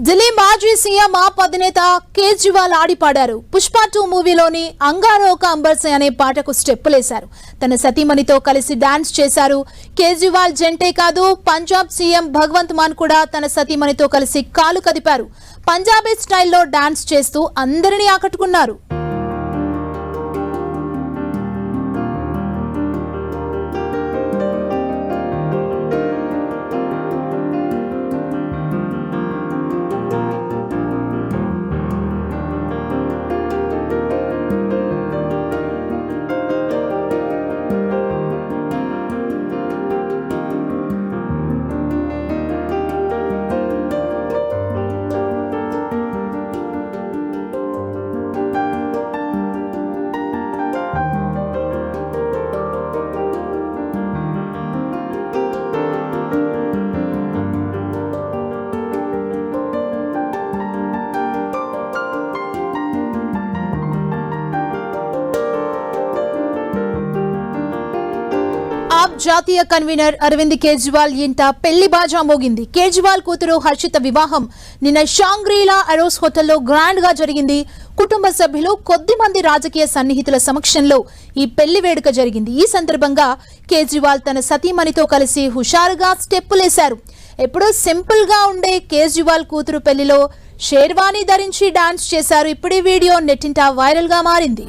ఢిల్లీ మాజీ సీఎం ఆప్ అధినేత కేజ్రీవాల్ ఆడిపాడారు. పుష్ప 2 మూవీలోని అంగారోక అంబర్సే అనే పాటకు స్టెప్పులేశారు. తన సతీమణితో కలిసి డాన్స్ చేశారు. కేజ్రీవాల్ జంటే కాదు, పంజాబ్ సీఎం భగవంత్ మాన్ కూడా తన సతీమణితో కలిసి కాలు కదిపారు. పంజాబీ స్టైల్లో డాన్స్ చేస్తూ అందరినీ ఆకట్టుకున్నారు. ఆప్ జాతీయ కన్వీనర్ అరవింద్ కేజ్రీవాల్ ఇంట పెళ్లి బాజా మోగింది. కేజ్రీవాల్ కూతురు హర్షిత వివాహం నిన్న షాంగ్రీలా అరోస్ హోటల్లో గ్రాండ్ గా జరిగింది. కుటుంబ సభ్యులు, కొద్ది మంది రాజకీయ సన్నిహితుల సమక్షంలో ఈ పెళ్లి వేడుక జరిగింది. ఈ సందర్భంగా కేజ్రీవాల్ తన సతీమణితో కలిసి హుషారుగా స్టెప్పులేశారు. ఎప్పుడూ సింపుల్ గా ఉండే కేజ్రీవాల్ కూతురు పెళ్లిలో షేర్వాణి ధరించి డాన్స్ చేశారు. ఇప్పుడు ఈ వీడియో నెట్టింట వైరల్ గా మారింది.